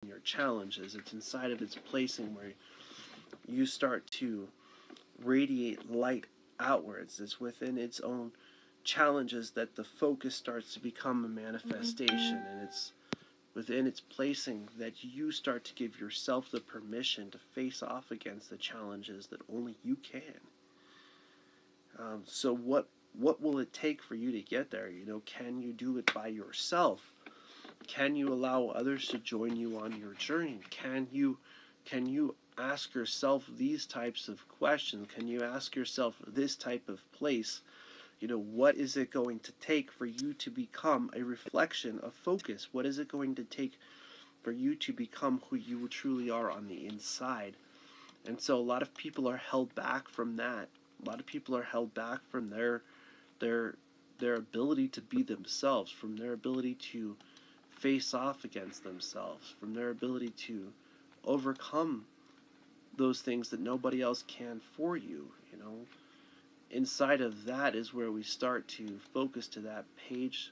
your challenges. It's inside of its placing where you start to radiate light outwards. It's within its own challenges that the focus starts to become a manifestation, and it's within its placing that you start to give yourself the permission to face off against the challenges that only you can. So what will it take for you to get there? Can you do it by yourself? Can you allow others to join you on your journey? Can you ask yourself these types of questions? Can you ask yourself this type of place? What is it going to take for you to become a reflection of focus? What is it going to take for you to become who you truly are on the inside? And so a lot of people are held back from that. A lot of people are held back from their their ability to be themselves, from their ability to face off against themselves, from their ability to overcome those things that nobody else can for you. Inside of that is where we start to focus to that page.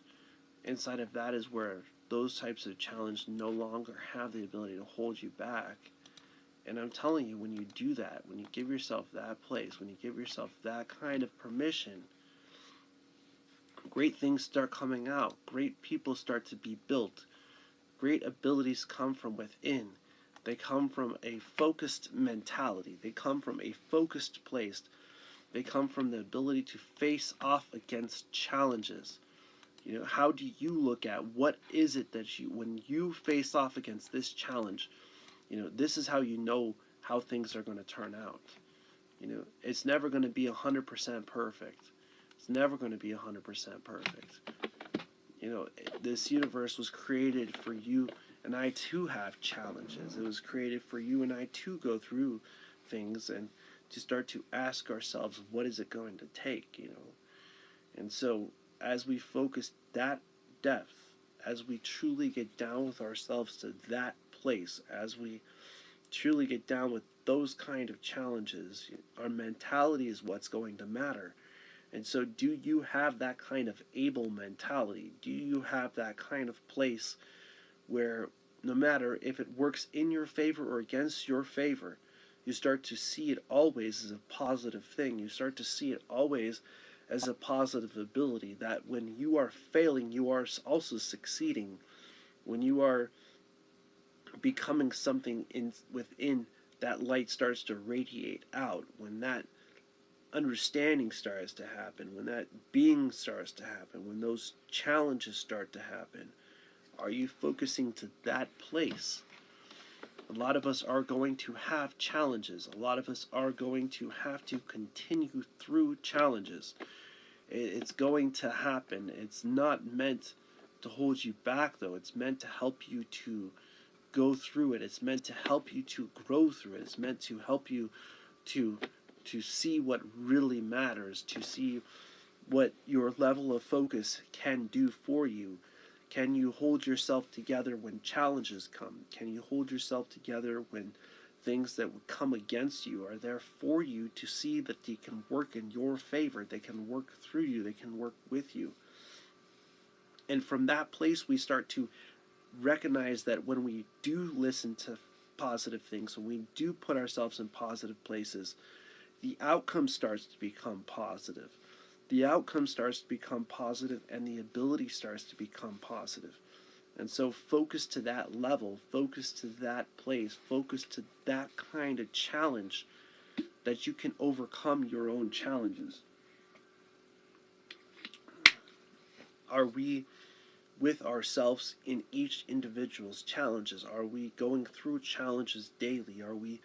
Inside of that is where those types of challenge no longer have the ability to hold you back. And I'm telling you, when you do that, when you give yourself that place, when you give yourself that kind of permission, great things start coming out. Great people start to be built. Great abilities come from within. They come from a focused mentality. They come from a focused place. They come from the ability to face off against challenges. How do you look at what is it that when you face off against this challenge, this is how you know how things are going to turn out. It's never going to be 100% perfect. It's never going to be 100% perfect. This universe was created for you and I to have challenges. It was created for you and I to go through things and to start to ask ourselves, what is it going to take? And so as we focus that depth, as we truly get down with ourselves to that place, as we truly get down with those kind of challenges, our mentality is what's going to matter. And so do you have that kind of able mentality? Do you have that kind of place where no matter if it works in your favor or against your favor, you start to see it always as a positive thing. You start to see it always as a positive ability, that when you are failing, you are also succeeding. When you are becoming something within, that light starts to radiate out. When that understanding starts to happen, when that being starts to happen, when those challenges start to happen, are you focusing to that place? A lot of us are going to have challenges. A lot of us are going to have to continue through challenges. It's going to happen. It's not meant to hold you back, though. It's meant to help you to go through it. It's meant to help you to grow through it. It's meant to help you to see what really matters, to see what your level of focus can do for you. Can you hold yourself together when challenges come? Can you hold yourself together when things that would come against you are there for you to see that they can work in your favor? They can work through you. They can work with you. And from that place, we start to recognize that when we do listen to positive things, when we do put ourselves in positive places, the outcome starts to become positive. The outcome starts to become positive, and the ability starts to become positive. And so focus to that level, focus to that place, focus to that kind of challenge that you can overcome your own challenges. Are we with ourselves in each individual's challenges? Are we going through challenges daily? Are we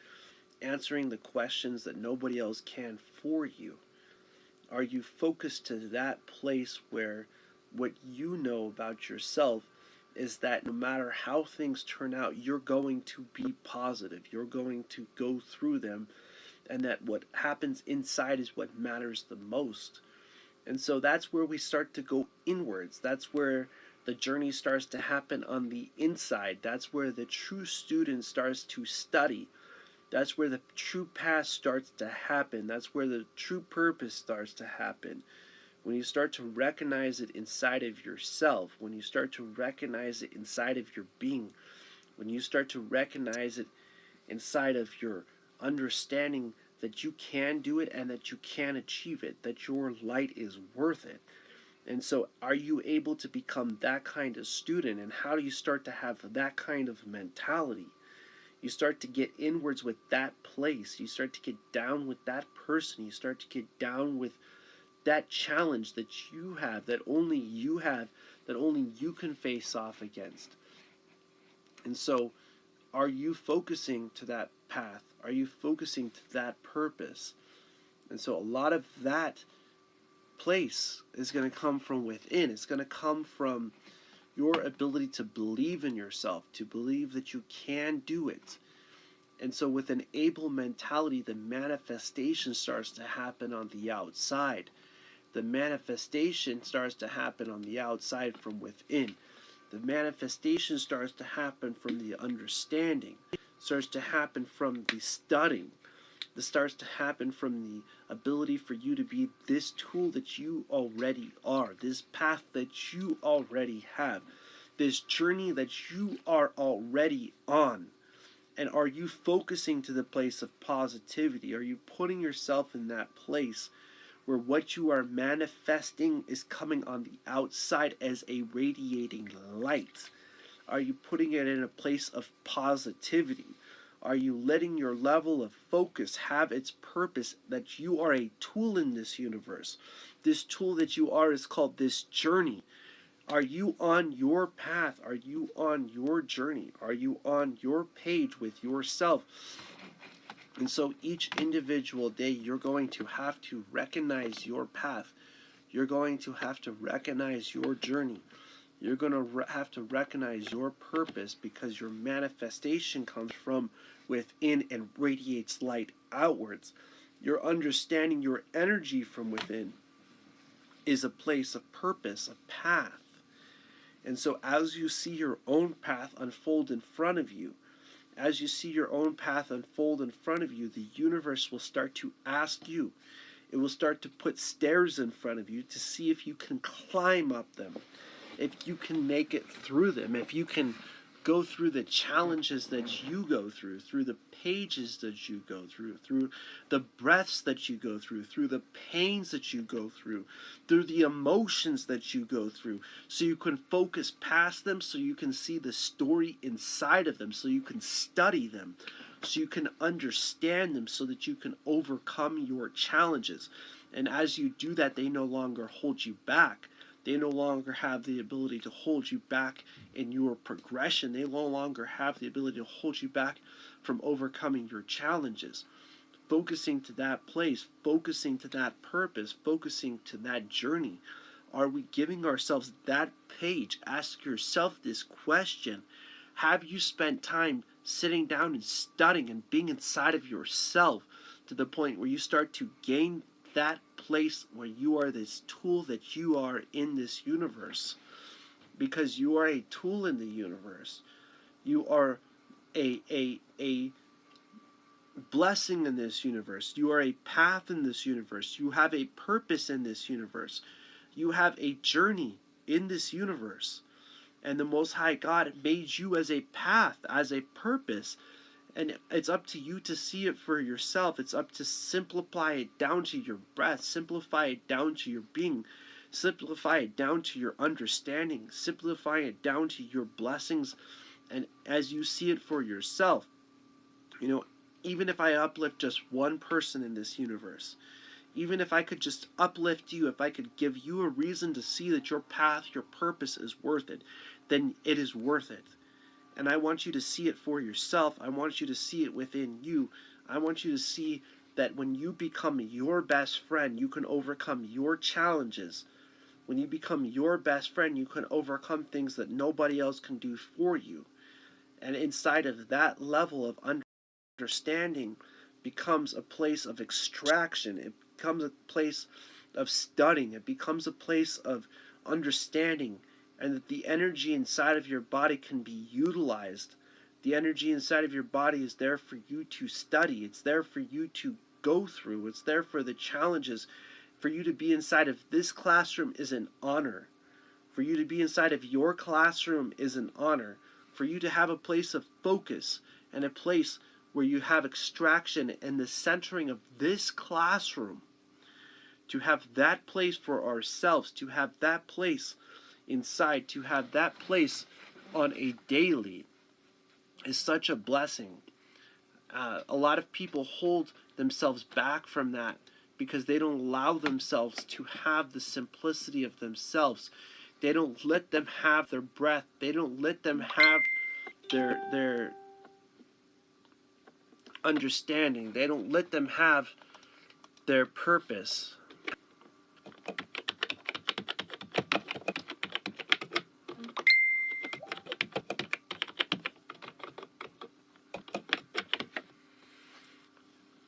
answering the questions that nobody else can for you? Are you focused to that place where what you know about yourself is that no matter how things turn out, you're going to be positive, you're going to go through them, and that what happens inside is what matters the most? And so that's where we start to go inwards. That's where the journey starts to happen on the inside. That's where the true student starts to study. That's where the true path starts to happen. That's where the true purpose starts to happen. When you start to recognize it inside of yourself, when you start to recognize it inside of your being, when you start to recognize it inside of your understanding that you can do it and that you can achieve it, that your light is worth it. And so, are you able to become that kind of student? And how do you start to have that kind of mentality? You start to get inwards with that place. You start to get down with that person. You start to get down with that challenge that you have, that only you have, that only you can face off against. And so, are you focusing to that path? Are you focusing to that purpose? And so, a lot of that place is going to come from within. It's going to come from your ability to believe in yourself, to believe that you can do it. And so with an able mentality, the manifestation starts to happen on the outside. The manifestation starts to happen on the outside from within. The manifestation starts to happen from the understanding, starts to happen from the studying. This starts to happen from the ability for you to be this tool that you already are, this path that you already have, this journey that you are already on. And are you focusing to the place of positivity? Are you putting yourself in that place where what you are manifesting is coming on the outside as a radiating light? Are you putting it in a place of positivity? Are you letting your level of focus have its purpose, that you are a tool in this universe? This tool that you are is called this journey. Are you on your path? Are you on your journey? Are you on your page with yourself? And so each individual day, you're going to have to recognize your path. You're going to have to recognize your journey. You're going to have to recognize your purpose, because your manifestation comes from within and radiates light outwards. Your understanding, your energy from within is a place of purpose, a path. And so as you see your own path unfold in front of you, as you see your own path unfold in front of you, the universe will start to ask you. It will start to put stairs in front of you to see if you can climb up them, if you can make it through them, if you can go through the challenges that you go through the pages that you go through the breaths that you go through the pains that you go through the emotions that you go through, so you can focus past them, so you can see the story inside of them, so you can study them, so you can understand them, so that you can overcome your challenges. And as you do that, they no longer hold you back. They no longer have the ability to hold you back in your progression. They no longer have the ability to hold you back from overcoming your challenges. Focusing to that place, focusing to that purpose, focusing to that journey. Are we giving ourselves that page? Ask yourself this question. Have you spent time sitting down and studying and being inside of yourself to the point where you start to gain that place where you are this tool that you are in this universe? Because you are a tool in the universe. You are a blessing in this universe. You are a path in this universe. You have a purpose in this universe. You have a journey in this universe. And the Most High God made you as a path, as a purpose. And it's up to you to see it for yourself. It's up to simplify it down to your breath. Simplify it down to your being. Simplify it down to your understanding. Simplify it down to your blessings. And as you see it for yourself, even if I uplift just one person in this universe, even if I could just uplift you, if I could give you a reason to see that your path, your purpose is worth it, then it is worth it. And I want you to see it for yourself. I want you to see it within you. I want you to see that when you become your best friend, you can overcome your challenges. When you become your best friend, you can overcome things that nobody else can do for you. And inside of that level of understanding becomes a place of extraction. It becomes a place of studying. It becomes a place of understanding, and that the energy inside of your body can be utilized. The energy inside of your body is there for you to study. It's there for you to go through. It's there for the challenges. For you to be inside of this classroom is an honor. For you to be inside of your classroom is an honor. for you to have a place of focus and a place where you have extraction and the centering of this classroom, to have that place for ourselves, to have that place inside, to have that place on a daily is such a blessing. A lot of people hold themselves back from that because they don't allow themselves to have the simplicity of themselves. They don't let them have their breath. They don't let them have their understanding. They don't let them have their purpose.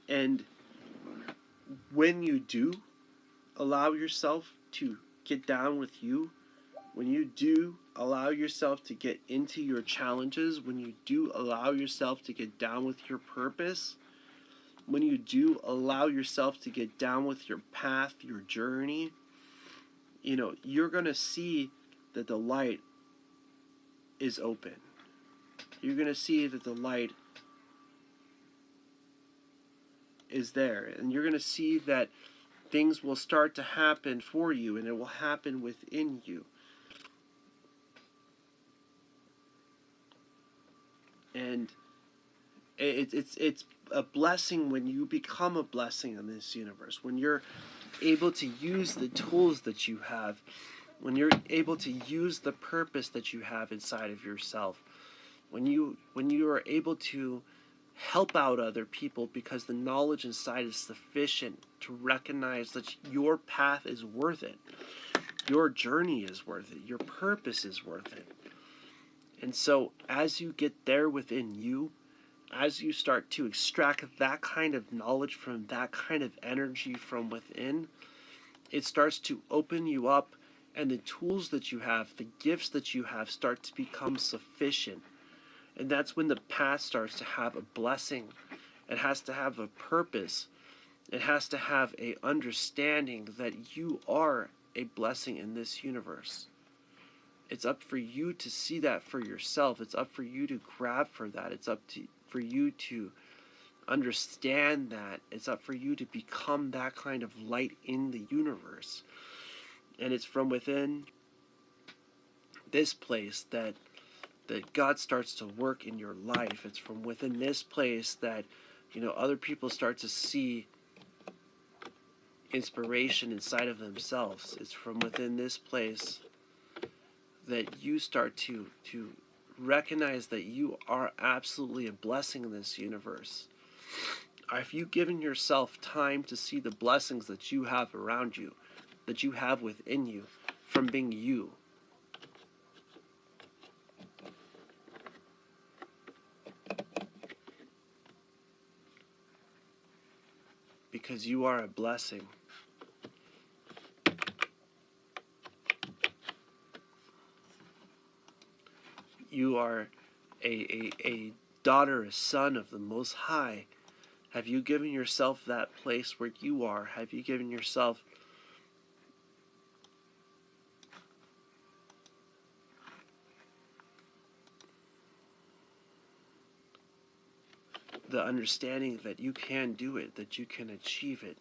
And when you do allow yourself to get down with you, when you do allow yourself to get into your challenges, when you do allow yourself to get down with your purpose, when you do allow yourself to get down with your path, your journey, you're going to see that the light is open. You're going to see that the light is there, and you're going to see that things will start to happen for you, and it will happen within you. And it's a blessing when you become a blessing in this universe, when you're able to use the tools that you have, when you're able to use the purpose that you have inside of yourself, when you are able to help out other people because the knowledge inside is sufficient to recognize that your path is worth it, your journey is worth it, your purpose is worth it. And so as you get there within you, as you start to extract that kind of knowledge from that kind of energy from within, it starts to open you up, and the tools that you have, the gifts that you have, start to become sufficient. And that's when the path starts to have a blessing. It has to have a purpose. It has to have a understanding that you are a blessing in this universe. It's up for you to see that for yourself. It's up for you to grab for that. It's up for you to understand that. It's up for you to become that kind of light in the universe. And it's from within this place that God starts to work in your life. It's from within this place that other people start to see inspiration inside of themselves. It's from within this place that you start to recognize that you are absolutely a blessing in this universe. If you've given yourself time to see the blessings that you have around you, that you have within you, from being you, because you are a blessing. You are a daughter, a son of the Most High. Have you given yourself that place where you are? Have you given yourself the understanding that you can do it, that you can achieve it,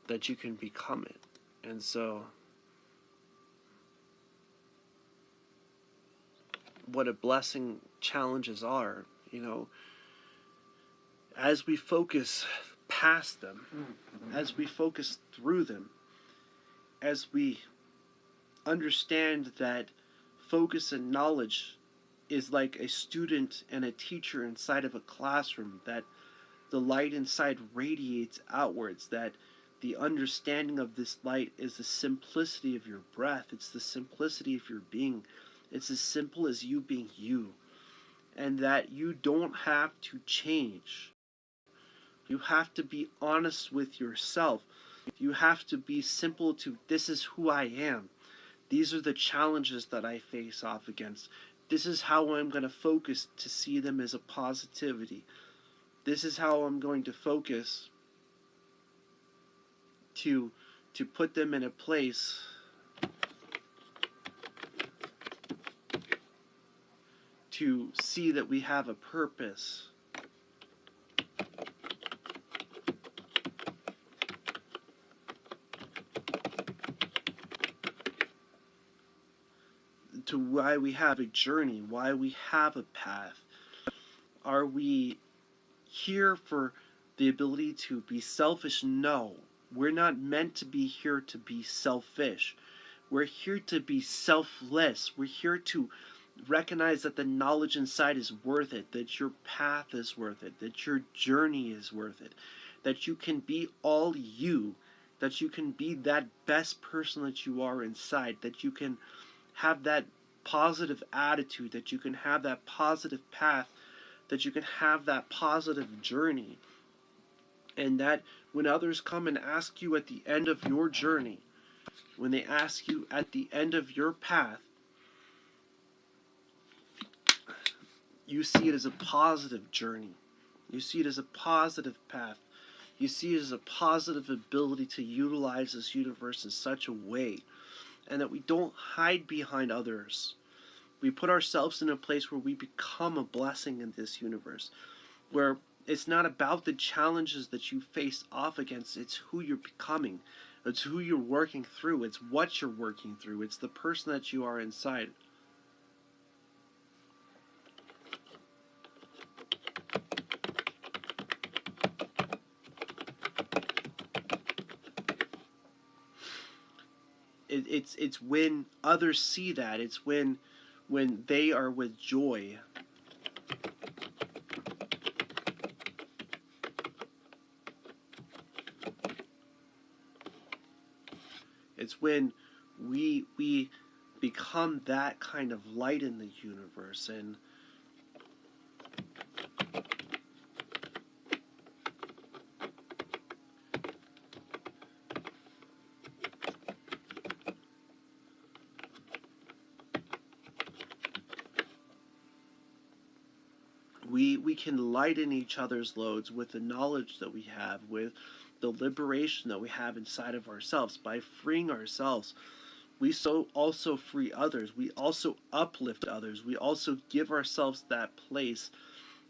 that you can become it? And so, what a blessing challenges are, as we focus past them, as we focus through them, as we understand that focus and knowledge is like a student and a teacher inside of a classroom, that the light inside radiates outwards, that the understanding of this light is the simplicity of your breath, it's the simplicity of your being, it's as simple as you being you, and that you don't have to change. You have to be honest with yourself. You have to be simple to, this is who I am. These are the challenges that I face off against. This is how I'm going to focus to see them as a positivity. This is how I'm going to focus to put them in a place to see that we have a purpose. To why we have a journey, why we have a path. Are we here for the ability to be selfish? No. We're not meant to be here to be selfish. We're here to be selfless. We're here to recognize that the knowledge inside is worth it, that your path is worth it, that your journey is worth it, that you can be all you, that you can be that best person that you are inside, that you can have that positive attitude, that you can have that positive path, that you can have that positive journey. And that when others come and ask you at the end of your journey, when they ask you at the end of your path, you see it as a positive journey. You see it as a positive path. You see it as a positive ability to utilize this universe in such a way, and that we don't hide behind others. We put ourselves in a place where we become a blessing in this universe, where it's not about the challenges that you face off against, it's who you're becoming. It's who you're working through. It's what you're working through. It's the person that you are inside. It's when others see that. It's when they are with joy. It's when we become that kind of light in the universe. And we can lighten each other's loads with the knowledge that we have, with the liberation that we have inside of ourselves. By freeing ourselves, we so also free others. We also uplift others. We also give ourselves that place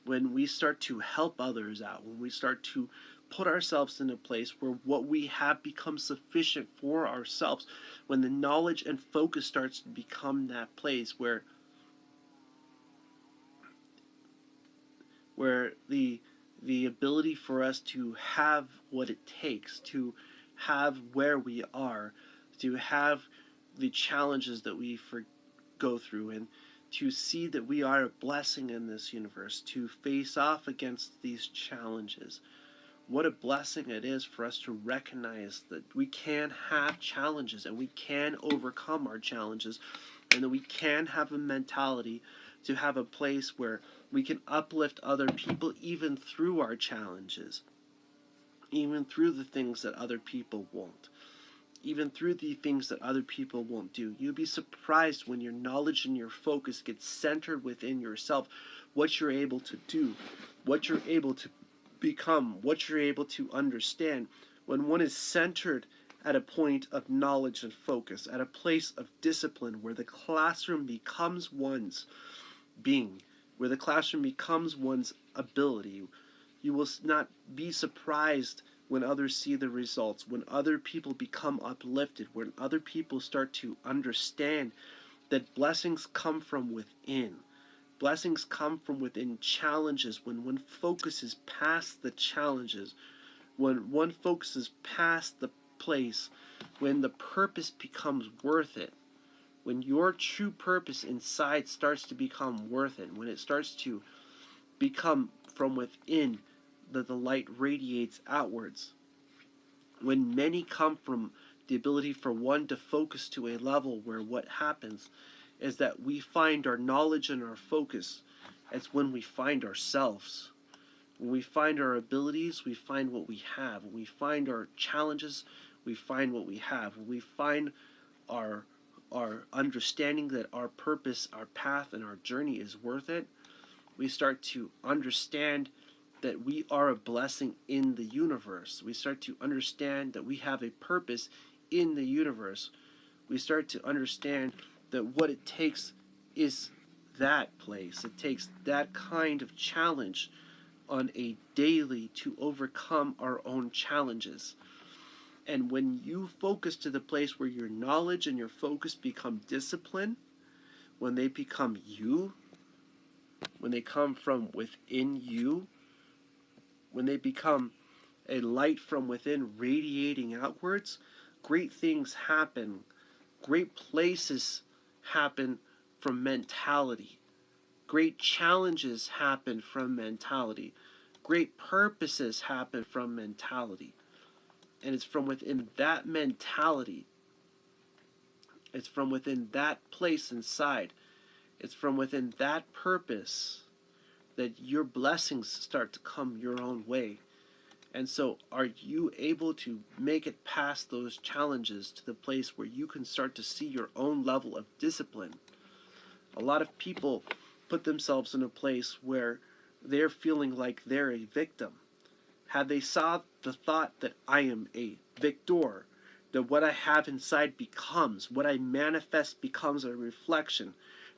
when we start to help others out, when we start to put ourselves in a place where what we have becomes sufficient for ourselves, when the knowledge and focus starts to become that place where the ability for us to have what it takes, to have where we are, to have the challenges that we go through, and to see that we are a blessing in this universe, to face off against these challenges. What a blessing it is for us to recognize that we can have challenges and we can overcome our challenges, and that we can have a mentality to have a place where we can uplift other people even through our challenges, even through the things that other people won't, even through the things that other people won't do. You'll be surprised when your knowledge and your focus gets centered within yourself, what you're able to do, what you're able to become, what you're able to understand. When one is centered at a point of knowledge and focus, at a place of discipline, where the classroom becomes one's being, where the classroom becomes one's ability, you will not be surprised when others see the results, when other people become uplifted, when other people start to understand that blessings come from within. Blessings come from within challenges, when one focuses past the challenges, when one focuses past the place, when the purpose becomes worth it. When your true purpose inside starts to become worth it, when it starts to become from within, that the light radiates outwards. When many come from the ability for one to focus to a level where what happens is that we find our knowledge and our focus. It's when we find ourselves. When we find our abilities, we find what we have. When we find our challenges, we find what we have. When we find our understanding that our purpose, our path, and our journey is worth it, we start to understand that we are a blessing in the universe. We start to understand that we have a purpose in the universe. We start to understand that what it takes is that place. It takes that kind of challenge on a daily to overcome our own challenges. And when you focus to the place where your knowledge and your focus become discipline, when they become you, when they come from within you, when they become a light from within radiating outwards, great things happen. Great places happen from mentality. Great challenges happen from mentality. Great purposes happen from mentality. And it's from within that mentality, it's from within that place inside, it's from within that purpose that your blessings start to come your own way. And so, are you able to make it past those challenges to the place where you can start to see your own level of discipline? A lot of people put themselves in a place where they're feeling like they're a victim. Have they saw the thought that I am a victor, that what I have inside becomes, what I manifest becomes a reflection,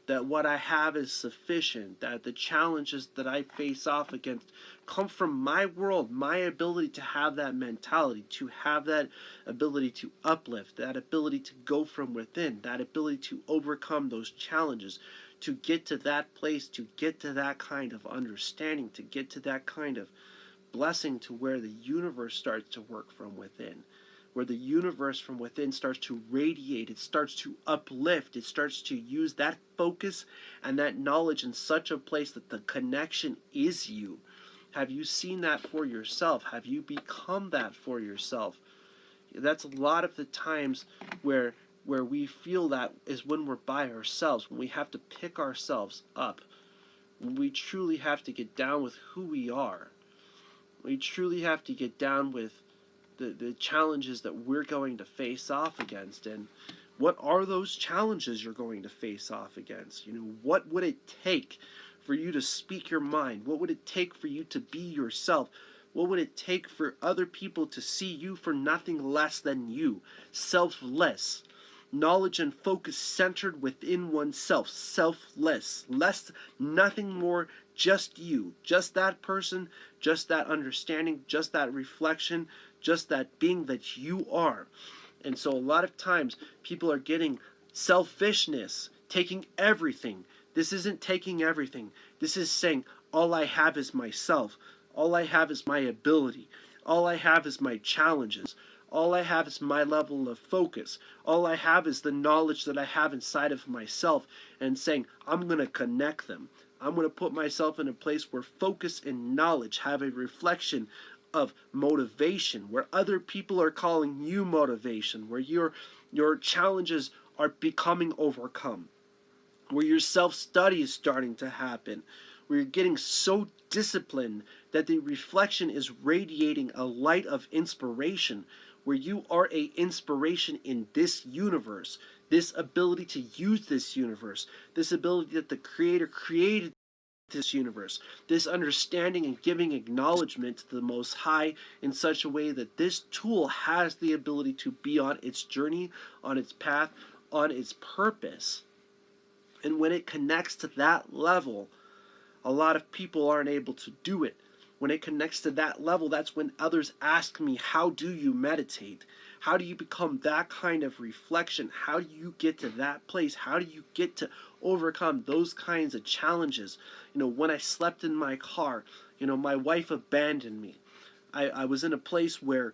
that what I have is sufficient, that the challenges that I face off against come from my world, my ability to have that mentality, to have that ability to uplift, that ability to go from within, that ability to overcome those challenges, to get to that place, to get to that kind of understanding, to get to that kind of blessing, to where the universe starts to work from within, where the universe from within starts to radiate, it starts to uplift, it starts to use that focus and that knowledge in such a place that the connection is you. Have you seen that for yourself? Have you become that for yourself? That's a lot of the times where we feel that is when we're by ourselves, when we have to pick ourselves up, when we truly have to get down with who we are. We truly have to get down with the challenges that we're going to face off against. And what are those challenges you're going to face off against? What would it take for you to speak your mind? What would it take for you to be yourself? What would it take for other people to see you for nothing less than you? Selfless. Knowledge and focus centered within oneself. Selfless. Nothing more, just you. Just that person, just that understanding, just that reflection, just that being that you are. And so a lot of times people are getting selfishness, taking everything. This isn't taking everything. This is saying, all I have is myself. All I have is my ability. All I have is my challenges. All I have is my level of focus. All I have is the knowledge that I have inside of myself, and saying, I'm going to connect them. I'm going to put myself in a place where focus and knowledge have a reflection of motivation, where other people are calling you motivation, where your challenges are becoming overcome, where your self-study is starting to happen, where you're getting so disciplined that the reflection is radiating a light of inspiration, where you are a inspiration in this universe, this ability to use this universe, this ability that the Creator created this universe, this understanding and giving acknowledgement to the Most High in such a way that this tool has the ability to be on its journey, on its path, on its purpose. And when it connects to that level, a lot of people aren't able to do it. When it connects to that level, that's when others ask me, how do you meditate? How do you become that kind of reflection? How do you get to that place? How do you get to overcome those kinds of challenges? When I slept in my car, my wife abandoned me. I was in a place where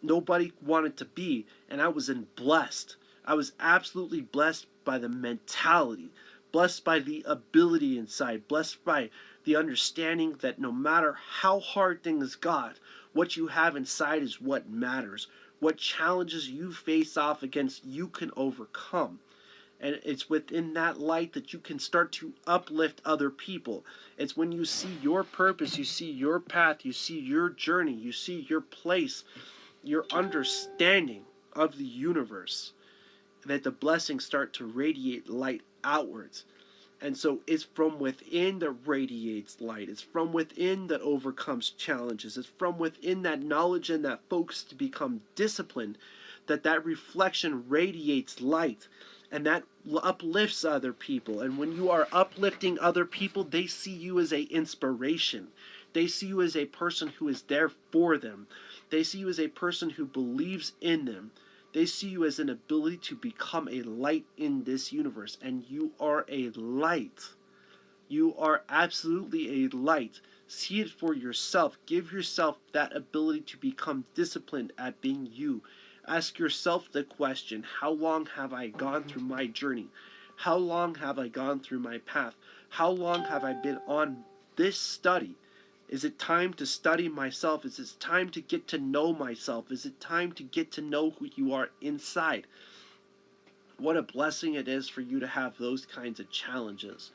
nobody wanted to be, and I was blessed. I was absolutely blessed by the mentality, blessed by the ability inside, blessed by the understanding that no matter how hard things got, what you have inside is what matters. What challenges you face off against, you can overcome. And it's within that light that you can start to uplift other people. It's when you see your purpose, you see your path, you see your journey, you see your place, your understanding of the universe, that the blessings start to radiate light outwards. And so it's from within that radiates light. It's from within that overcomes challenges. It's from within that knowledge and that focus to become disciplined, that reflection radiates light. and that uplifts other people. And when you are uplifting other people, they see you as a inspiration. They see you as a person who is there for them. They see you as a person who believes in them. They see you as an ability to become a light in this universe, and you are a light. You are absolutely a light. See it for yourself. Give yourself that ability to become disciplined at being you. Ask yourself the question, how long have I gone through my journey? How long have I gone through my path? How long have I been on this study? Is it time to study myself? Is it time to get to know myself? Is it time to get to know who you are inside? What a blessing it is for you to have those kinds of challenges.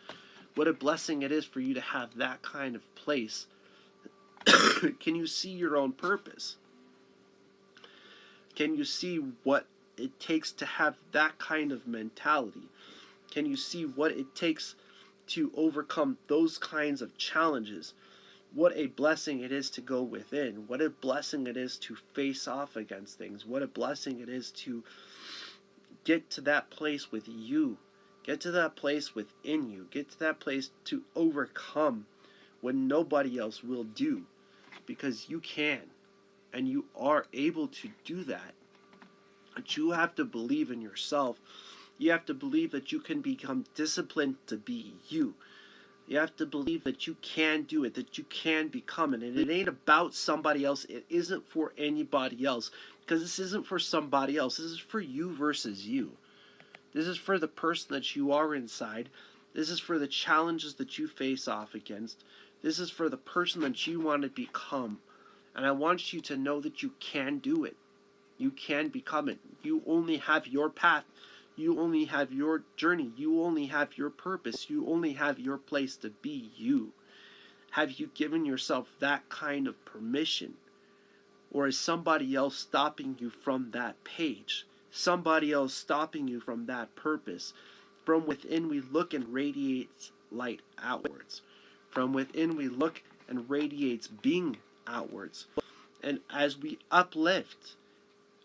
What a blessing it is for you to have that kind of place. Can you see your own purpose? Can you see what it takes to have that kind of mentality? Can you see what it takes to overcome those kinds of challenges? What a blessing it is to go within. What a blessing it is to face off against things. What a blessing it is to get to that place with you. Get to that place within you. Get to that place to overcome when nobody else will do. Because you can. And you are able to do that. But you have to believe in yourself. You have to believe that you can become disciplined to be you. You have to believe that you can do it, that you can become it. And it ain't about somebody else. It isn't for anybody else. Because this isn't for somebody else. This is for you versus you. This is for the person that you are inside. This is for the challenges that you face off against. This is for the person that you want to become. And I want you to know that you can do it. You can become it. You only have your path. You only have your journey. You only have your purpose. You only have your place to be you. Have you given yourself that kind of permission? Or is somebody else stopping you from that page? Somebody else stopping you from that purpose? From within we look and radiates light outwards. From within we look and radiates being outwards. And as we uplift,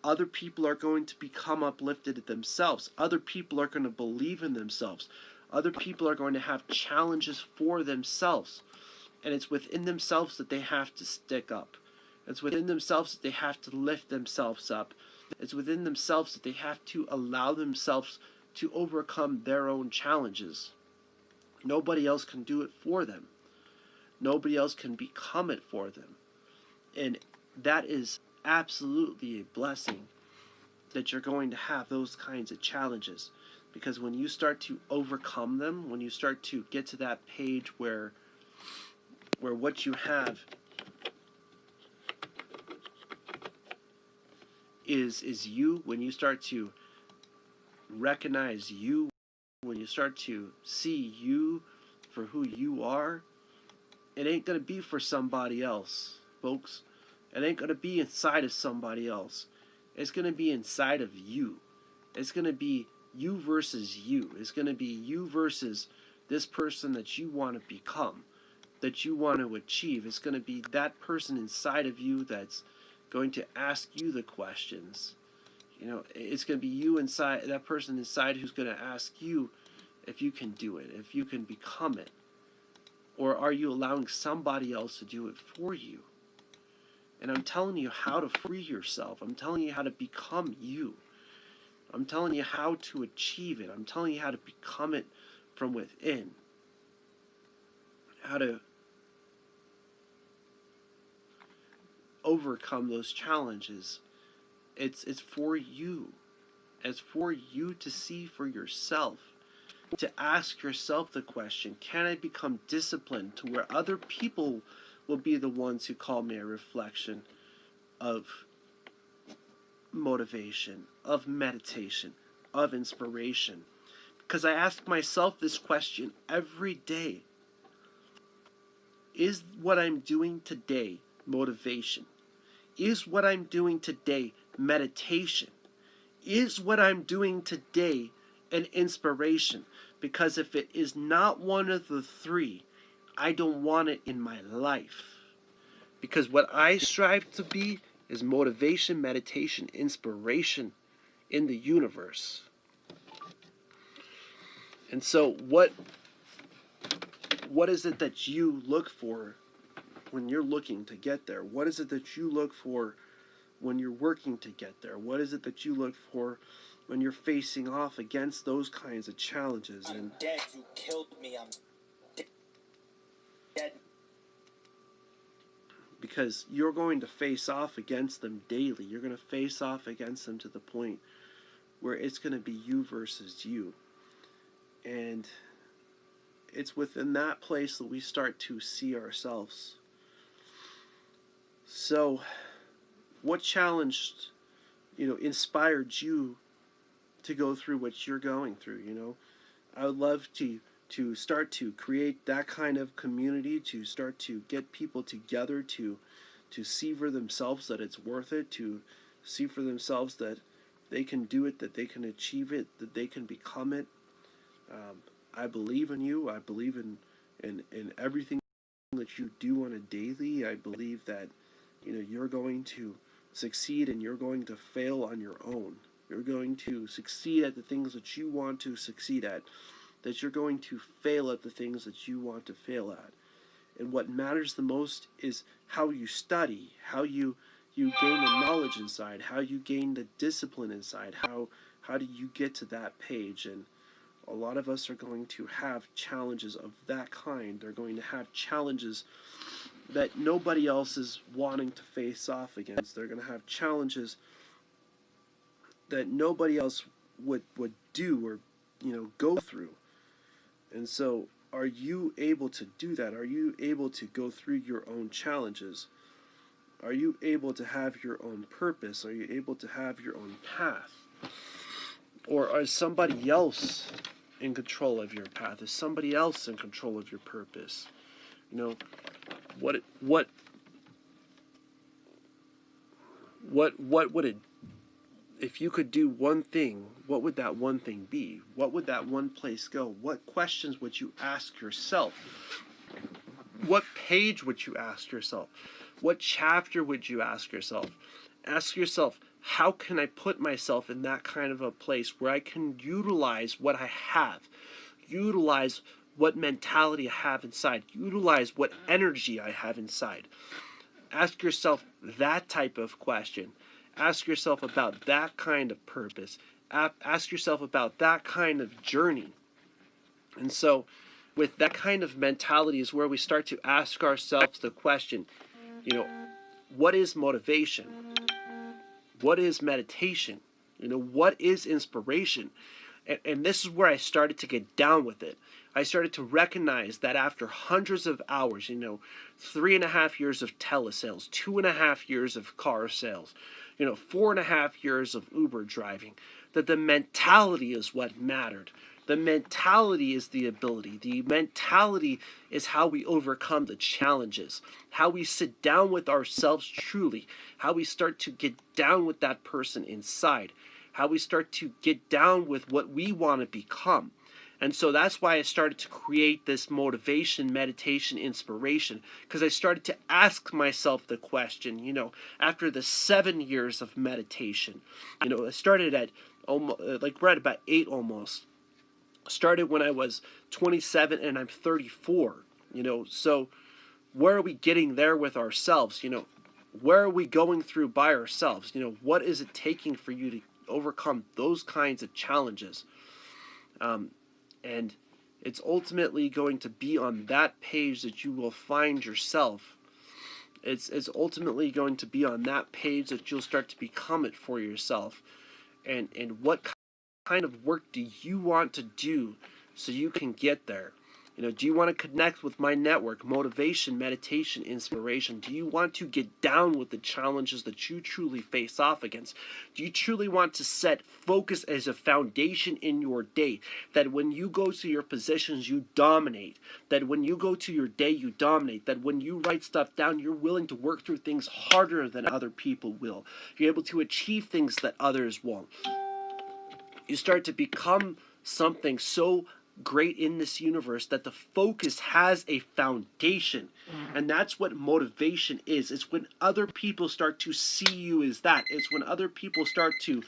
other people are going to become uplifted themselves. Other people are going to believe in themselves. Other people are going to have challenges for themselves. And it's within themselves that they have to stick up. It's within themselves that they have to lift themselves up. It's within themselves that they have to allow themselves to overcome their own challenges. Nobody else can do it for them. Nobody else can become it for them. And that is absolutely a blessing that you're going to have those kinds of challenges. Because when you start to overcome them, when you start to get to that page where what you have is you, when you start to recognize you, when you start to see you for who you are, it ain't going to be for somebody else, folks. It ain't going to be inside of somebody else. It's going to be inside of you. It's going to be you versus you. It's going to be you versus this person that you want to become, that you want to achieve. It's going to be that person inside of you that's going to ask you the questions. You know, it's going to be you inside, that person inside who's going to ask you if you can do it, if you can become it. Or are you allowing somebody else to do it for you? And I'm telling you how to free yourself. I'm telling you how to become you. I'm telling you how to achieve it. I'm telling you how to become it from within. How to overcome those challenges. It's for you. It's for you to see for yourself. To ask yourself the question, can I become disciplined to where other people will be the ones who call me a reflection of motivation, of meditation, of inspiration? Because I ask myself this question every day. Is what I'm doing today motivation? Is what I'm doing today meditation? Is what I'm doing today an inspiration? Because if it is not one of the three, I don't want it in my life. Because what I strive to be is motivation, meditation, inspiration in the universe. And so what is it that you look for when you're looking to get there? What is it that you look for when you're working to get there? What is it that you look for when you're facing off against those kinds of challenges? I'm dead. You killed me. I'm dead. Because you're going to face off against them daily. You're going to face off against them to the point where it's going to be you versus you. And it's within that place that we start to see ourselves. So, what challenged, inspired you to go through what you're going through? I would love to start to create that kind of community, to start to get people together to see for themselves that it's worth it, to see for themselves that they can do it, that they can achieve it, that they can become it. I believe in you. I believe in everything that you do on a daily. I believe that you're going to succeed and you're going to fail on your own. You're going to succeed at the things that you want to succeed at, that you're going to fail at the things that you want to fail at. And what matters the most is how you study, how you gain the knowledge inside, how you gain the discipline inside, how do you get to that page. And a lot of us are going to have challenges of that kind. They're going to have challenges that nobody else is wanting to face off against. They're going to have challenges that nobody else would do or go through. And so, are you able to do that? Are you able to go through your own challenges? Are you able to have your own purpose? Are you able to have your own path? Or is somebody else in control of your path? Is somebody else in control of your purpose? What would it, if you could do one thing, what would that one thing be? What would that one place go? What questions would you ask yourself? What page would you ask yourself? What chapter would you ask yourself? Ask yourself, how can I put myself in that kind of a place where I can utilize what I have, utilize what mentality I have inside, utilize what energy I have inside? Ask yourself that type of question. Ask yourself about that kind of purpose. Ask yourself about that kind of journey. And so, with that kind of mentality is where we start to ask ourselves the question, what is motivation? What is meditation? What is inspiration? And this is where I started to get down with it. I started to recognize that after hundreds of hours, 3.5 years of telesales, 2.5 years of car sales, 4.5 years of Uber driving, that the mentality is what mattered. The mentality is the ability. The mentality is how we overcome the challenges, how we sit down with ourselves truly, how we start to get down with that person inside, how we start to get down with what we want to become. And so that's why I started to create this motivation, meditation, inspiration, because I started to ask myself the question, after the 7 years of meditation, I started at almost, right about 8 almost. Started when I was 27 and I'm 34, so where are we getting there with ourselves? Where are we going through by ourselves? What is it taking for you to overcome those kinds of challenges? And it's ultimately going to be on that page that you will find yourself. It's ultimately going to be on that page that you'll start to become it for yourself. And what kind of work do you want to do so you can get there? Do you want to connect with my network, motivation, meditation, inspiration? Do you want to get down with the challenges that you truly face off against? Do you truly want to set focus as a foundation in your day? That when you go to your positions, you dominate. That when you go to your day, you dominate. That when you write stuff down, you're willing to work through things harder than other people will. You're able to achieve things that others won't. You start to become something so great in this universe that the focus has a foundation. And that's what motivation is. It's when other people start to see you as that. It's when other people start to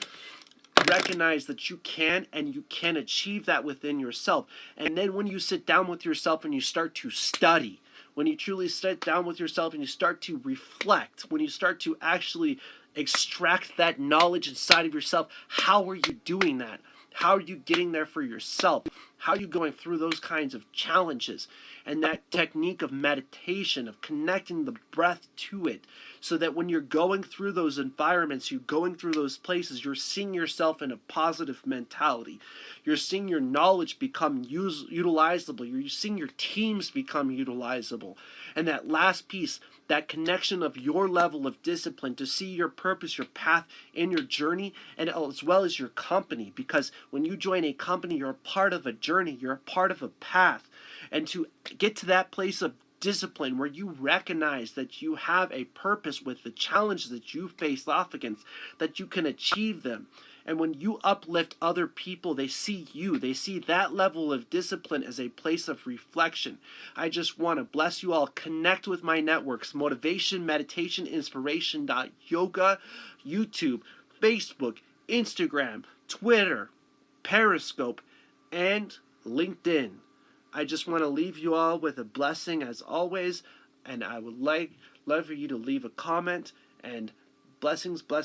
recognize that you can, and you can achieve that within yourself. And then when you sit down with yourself and you start to study, when you truly sit down with yourself and you start to reflect, when you start to actually extract that knowledge inside of yourself, how are you doing that? How are you getting there for yourself? How are you going through those kinds of challenges? And that technique of meditation, of connecting the breath to it, so that when you're going through those environments, you're going through those places, you're seeing yourself in a positive mentality. You're seeing your knowledge become utilizable. You're seeing your teams become utilizable. And that last piece, that connection of your level of discipline to see your purpose, your path in your journey, and as well as your company. Because when you join a company, you're a part of a journey, you're a part of a path. And to get to that place of discipline where you recognize that you have a purpose with the challenges that you face off against, that you can achieve them. And when you uplift other people, they see you. They see that level of discipline as a place of reflection. I just want to bless you all. Connect with my networks: Motivation, Meditation, Inspiration, Yoga, YouTube, Facebook, Instagram, Twitter, Periscope, and LinkedIn. I just want to leave you all with a blessing as always, and I would love for you to leave a comment, and blessings.